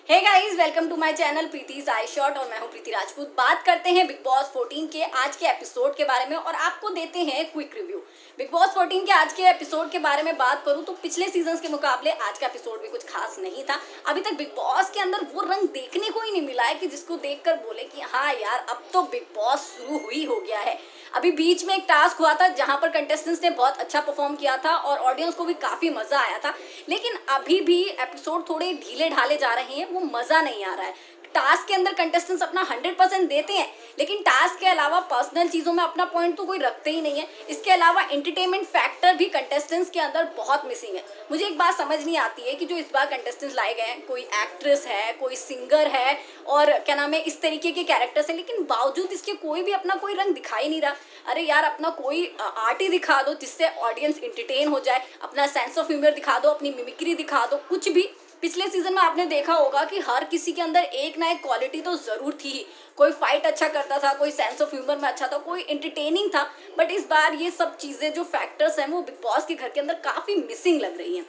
Hey guys, welcome to my channel Preeti's I shot और मैं हूं प्रीति राजपूत। बात करते हैं बिग बॉस 14 के आज के एपिसोड के बारे में और आपको देते हैं क्विक रिव्यू। बिग बॉस 14 के आज के एपिसोड के बारे में बात करूं तो पिछले सीजन्स के मुकाबले आज का एपिसोड भी कुछ खास नहीं था। अभी तक बिग बॉस के अंदर वो रंग देखने को ही नहीं मिला है कि जिसको देखकर बोले कि हाँ यार, अब तो बिग बॉस शुरू हुई हो गया है। अभी बीच में एक टास्क हुआ था जहां पर कंटेस्टेंट्स ने बहुत अच्छा परफॉर्म किया था और ऑडियंस को भी काफी मजा आया था, लेकिन अभी भी एपिसोड थोड़े ढीले ढाले जा रहे हैं, वो मजा नहीं आ रहा है। टास्क के अंदर कंटेस्टेंट्स अपना 100% देते हैं, लेकिन टास्क के अलावा पर्सनल चीज़ों में अपना पॉइंट तो कोई रखते ही नहीं है। इसके अलावा एंटरटेनमेंट फैक्टर भी कंटेस्टेंट्स के अंदर बहुत मिसिंग है। मुझे एक बात समझ नहीं आती है कि जो इस बार कंटेस्टेंट्स लाए गए हैं, कोई एक्ट्रेस है, कोई सिंगर है और क्या नाम है, इस तरीके के कैरेक्टर्स हैं, लेकिन बावजूद इसके कोई भी अपना कोई रंग दिखाई नहीं रहा। अरे यार, अपना कोई आर्ट ही दिखा दो जिससे ऑडियंस इंटरटेन हो जाए, अपना सेंस ऑफ ह्यूमर दिखा दो, अपनी मिमिक्री दिखा दो, कुछ भी। पिछले सीजन में आपने देखा होगा कि हर किसी के अंदर एक ना एक क्वालिटी तो जरूर थी ही। कोई फाइट अच्छा करता था, कोई सेंस ऑफ ह्यूमर में अच्छा था, कोई एंटरटेनिंग था। बट इस बार ये सब चीजें, जो फैक्टर्स हैं, वो बिग बॉस के घर के अंदर काफी मिसिंग लग रही हैं।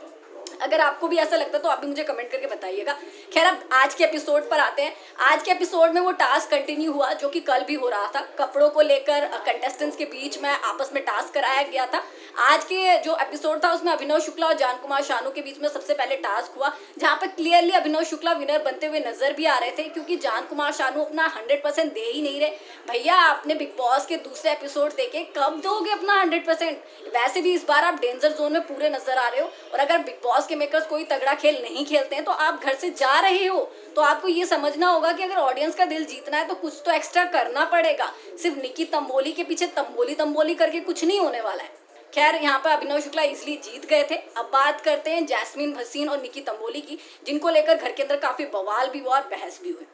अगर आपको भी ऐसा लगता है तो आप भी मुझे कमेंट करके बताइएगा। खैर, अब आज के एपिसोड पर आते हैं। आज के एपिसोड में वो टास्क कंटिन्यू हुआ जो कि कल भी हो रहा था। कपड़ों को लेकर कंटेस्टेंट्स के बीच में आपस में टास्क कराया गया था। आज के जो एपिसोड था उसमें अभिनव शुक्ला और जान कुमार शानू के बीच में सबसे पहले टास्क हुआ, जहां पर क्लियरली अभिनव शुक्ला विनर बनते हुए नजर भी आ रहे थे, क्योंकि जान कुमार शानू अपना 100% दे ही नहीं रहे। भैया, आपने बिग बॉस के दूसरे एपिसोड देखे, कब दोगे अपना 100%? वैसे भी इस बार आप डेंजर जोन में पूरे नजर आ रहे हो, और अगर बिग बॉस के मेकर्स कोई तगड़ा खेल नहीं खेलते हैं तो आप घर से जा रहे हो, तो आपको ये समझना होगा कि अगर ऑडियंस का दिल जीतना है तो कुछ तो एक्स्ट्रा करना पड़ेगा। सिर्फ निकी तंबोली के पीछे तंबोली तंबोली करके कुछ नहीं होने वाला है। खैर, यहाँ पर अभिनव शुक्ला इजिली जीत गए थे। अब बात करते हैं जैस्मीन भसीन और निकी तंबोली की, जिनको लेकर घर के अंदर काफी बवाल भी हुआ और बहस भी हुई।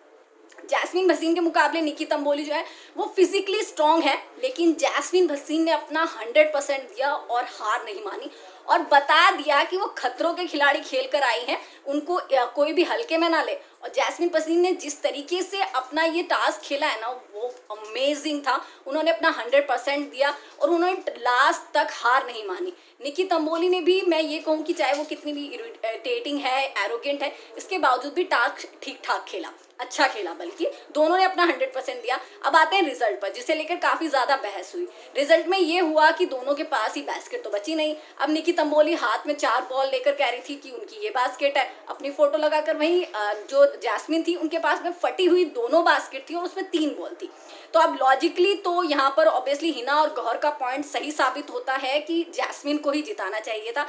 जैस्मीन भसीन के मुकाबले निकी तंबोली जो है वो फिजिकली स्ट्रांग है, लेकिन जैस्मीन भसीन ने अपना 100% दिया और हार नहीं मानी और बता दिया कि वो खतरों के खिलाड़ी खेल कर आई हैं, उनको कोई भी हल्के में ना ले। और जैस्मीन भसीन ने जिस तरीके से अपना ये टास्क खेला है ना, वो अमेजिंग था। उन्होंने अपना 100% दिया और उन्होंने लास्ट तक हार नहीं मानी। निकी तंबोली ने भी, मैं ये कहूँ कि चाहे वो कितनी भी इरिटेटिंग है, एरोगेंट है, इसके बावजूद भी टास्क ठीक ठाक खेला, अच्छा खेला, बल्कि दोनों ने अपना 100% दिया। अब आते हैं रिजल्ट पर, जिसे लेकर काफी ज्यादा बहस हुई। रिजल्ट में ये हुआ कि दोनों के पास ही बास्केट तो बची नहीं। अब निकी तंबोली हाथ में 4 बॉल लेकर कह रही थी कि उनकी ये बास्केट है, अपनी फोटो लगाकर। वहीं जो जैस्मीन थी, उनके पास में फटी हुई दोनों बास्केट थी और उसमें 3 बॉल थी। तो अब लॉजिकली तो यहाँ पर ऑब्वियसली हिना और गौहर का पॉइंट सही साबित होता है कि जैस्मीन को ही जिताना चाहिए था,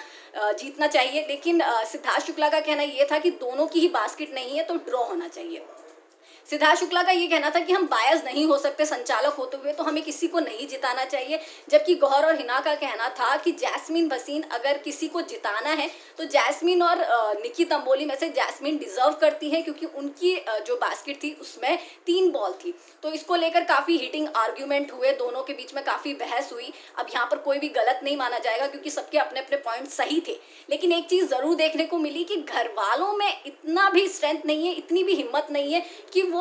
जीतना चाहिए। लेकिन सिद्धार्थ शुक्ला का कहना ये था कि दोनों की ही बास्केट नहीं है तो ड्रॉ होना चाहिए। सिद्धार्थ शुक्ला का ये कहना था कि हम बायस नहीं हो सकते संचालक होते हुए, तो हमें किसी को नहीं जिताना चाहिए। जबकि गौहर और हिना का कहना था कि जैस्मीन भसीन अगर किसी को जिताना है तो जैस्मीन और निकी तंबोली में से जैस्मीन डिजर्व करती है, क्योंकि उनकी जो बास्केट थी उसमें 3 बॉल थी। तो इसको लेकर काफी हीटिंग आर्ग्यूमेंट हुए, दोनों के बीच में काफी बहस हुई। अब यहाँ पर कोई भी गलत नहीं माना जाएगा क्योंकि सबके अपने अपने पॉइंट सही थे। लेकिन एक चीज जरूर देखने को मिली कि घर वालों में इतना भी स्ट्रेंथ नहीं है, इतनी भी हिम्मत नहीं है कि वो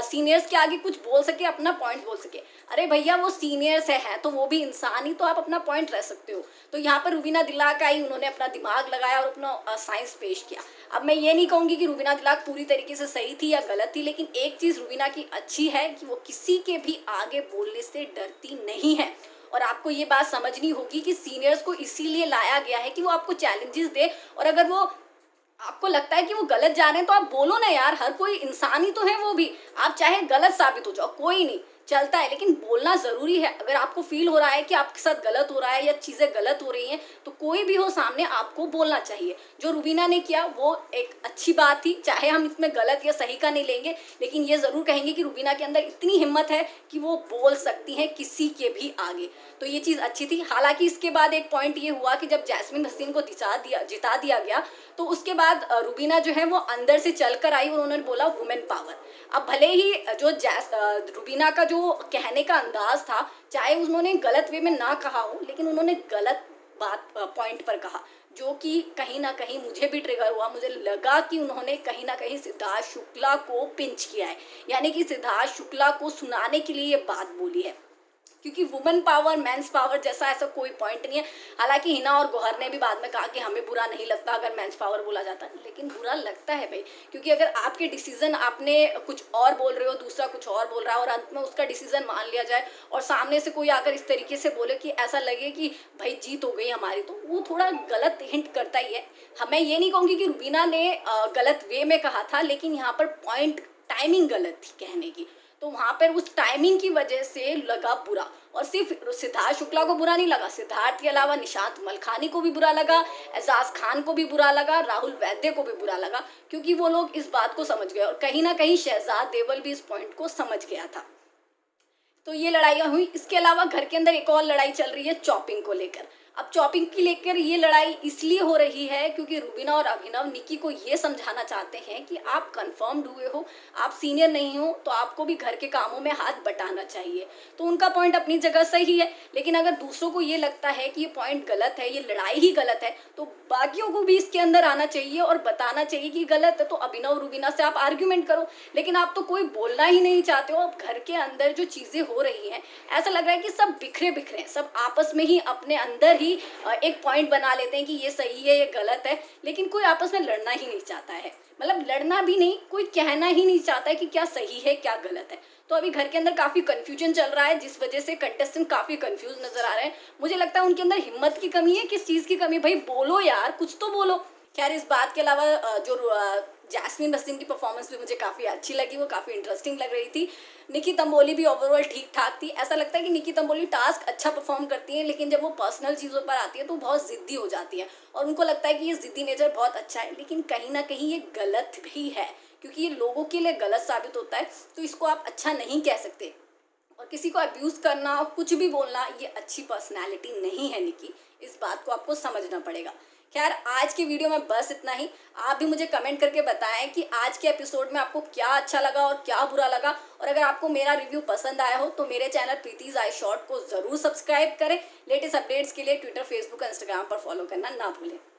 सीनियर्स के आगे कुछ बोल सके, अपना पॉइंट बोल सके। अरे भैया, वो सीनियर्स है तो वो भी इंसान ही, तो आप अपना पॉइंट रह सकते हो। तो यहाँ पर रुबीना दिलाक आई, उन्होंने अपना दिमाग लगाया और अपना साइंस पेश किया। अब मैं ये नहीं कहूंगी कि रुबीना दिलाक पूरी तरीके से सही थी या गलत थी, लेकिन एक चीज रुबीना की अच्छी है कि वो किसी के भी आगे बोलने से डरती नहीं है। और आपको ये बात समझनी होगी कि सीनियर्स को इसीलिए लाया गया है कि वो आपको चैलेंजेस दे, और अगर वो आपको लगता है कि वो गलत जा रहे हैं तो आप बोलो ना यार, हर कोई इंसान ही तो है वो भी। आप चाहे गलत साबित हो जाओ, कोई नहीं, चलता है, लेकिन बोलना जरूरी है। अगर आपको फील हो रहा है कि आपके साथ गलत हो रहा है या चीजें गलत हो रही हैं, तो कोई भी हो सामने आपको बोलना चाहिए। जो रुबीना ने किया वो एक अच्छी बात थी, चाहे हम इसमें गलत या सही का नहीं लेंगे, लेकिन ये जरूर कहेंगे कि रुबीना के अंदर इतनी हिम्मत है कि वो बोल सकती है किसी के भी आगे। तो ये चीज अच्छी थी। हालांकि इसके बाद एक पॉइंट ये हुआ कि जब जैस्मीन भसीन को जिता दिया गया, तो उसके बाद रुबीना जो है वो अंदर से चलकर आई और उन्होंने बोला वुमेन पावर। अब भले ही जो रुबीना का जो कहने का अंदाज था, चाहे उन्होंने गलत वे में ना कहा हो, लेकिन उन्होंने गलत बात पॉइंट पर कहा, जो कि कहीं ना कहीं मुझे भी ट्रिगर हुआ। मुझे लगा कि उन्होंने कहीं ना कहीं सिद्धार्थ शुक्ला को पिंच किया है, यानी कि सिद्धार्थ शुक्ला को सुनाने के लिए ये बात बोली है। क्योंकि वुमेन पावर मेंस पावर जैसा ऐसा कोई पॉइंट नहीं है। हालांकि हिना और गौहर ने भी बाद में कहा कि हमें बुरा नहीं लगता अगर मेंस पावर बोला जाता, लेकिन बुरा लगता है भाई, क्योंकि अगर आपके डिसीजन आपने कुछ और बोल रहे हो, दूसरा कुछ और बोल रहा है और अंत में उसका डिसीजन मान लिया जाए और सामने से कोई आकर इस तरीके से बोले कि ऐसा लगे कि भाई जीत हो गई हमारी, तो वो थोड़ा गलत हिंट करता ही है। मैं ये नहीं कहूँगी कि रुबीना ने गलत वे में कहा था, लेकिन यहाँ पर पॉइंट टाइमिंग गलत थी कहने की, तो वहां पर उस टाइमिंग की वजह से लगा बुरा। और सिर्फ सिद्धार्थ शुक्ला को बुरा नहीं लगा, सिद्धार्थ के अलावा निशांत मलखानी को भी बुरा लगा, एजाज खान को भी बुरा लगा, राहुल वैद्य को भी बुरा लगा, क्योंकि वो लोग इस बात को समझ गए और कहीं ना कहीं शहजाद देवल भी इस पॉइंट को समझ गया था। तो ये लड़ाइयाँ हुई। इसके अलावा घर के अंदर एक और लड़ाई चल रही है चॉपिंग को लेकर। अब चॉपिंग की लेकर ये लड़ाई इसलिए हो रही है क्योंकि रुबीना और अभिनव निकी को ये समझाना चाहते हैं कि आप कंफर्म्ड हुए हो, आप सीनियर नहीं हो, तो आपको भी घर के कामों में हाथ बटाना चाहिए। तो उनका पॉइंट अपनी जगह सही है, लेकिन अगर दूसरों को ये लगता है कि ये पॉइंट गलत है, ये लड़ाई ही गलत है, तो बाकियों को भी इसके अंदर आना चाहिए और बताना चाहिए कि गलत है। तो अभिनव रुबीना से आप आर्ग्यूमेंट करो, लेकिन आप तो कोई बोलना ही नहीं चाहते हो। अब घर के अंदर जो चीजें हो रही हैं, ऐसा लग रहा है कि सब बिखरे बिखरे, सब आपस में ही अपने अंदर एक पॉइंट बना लेते हैं कि ये सही है ये गलत है, लेकिन कोई आपस में लड़ना ही नहीं चाहता है। मतलब लड़ना भी नहीं, कोई कहना ही नहीं चाहता है कि क्या सही है क्या गलत है। तो अभी घर के अंदर काफी कंफ्यूजन चल रहा है, जिस वजह से कंटेस्टेंट काफी कंफ्यूज नजर आ रहे हैं। मुझे लगता है उनके अंदर हिम्मत की कमी है। किस चीज की कमी? भाई बोलो यार, कुछ तो बोलो। खैर, इस बात के अलावा जो जैस्मीन रसीन की परफॉर्मेंस भी मुझे काफ़ी अच्छी लगी, वो काफ़ी इंटरेस्टिंग लग रही थी। निकी तंबोली भी ओवरऑल ठीक ठाक थी। ऐसा लगता है कि निकी तंबोली टास्क अच्छा परफॉर्म करती है, लेकिन जब वो पर्सनल चीज़ों पर आती है तो बहुत ज़िद्दी हो जाती है और उनको लगता है कि ये ज़िद्दी नेचर बहुत अच्छा है, लेकिन कहीं ना कहीं ये गलत भी है, क्योंकि ये लोगों के लिए गलत साबित होता है। तो इसको आप अच्छा नहीं कह सकते, और किसी को अब्यूज़ करना और कुछ भी बोलना ये अच्छी पर्सनैलिटी नहीं है निकी। इस बात को आपको समझना पड़ेगा। खैर, आज की वीडियो में बस इतना ही। आप भी मुझे कमेंट करके बताएं कि आज के एपिसोड में आपको क्या अच्छा लगा और क्या बुरा लगा। और अगर आपको मेरा रिव्यू पसंद आया हो तो मेरे चैनल प्रीतिज आई शॉर्ट को ज़रूर सब्सक्राइब करें। लेटेस्ट अपडेट्स के लिए ट्विटर, फेसबुक, इंस्टाग्राम पर फॉलो करना ना भूलें।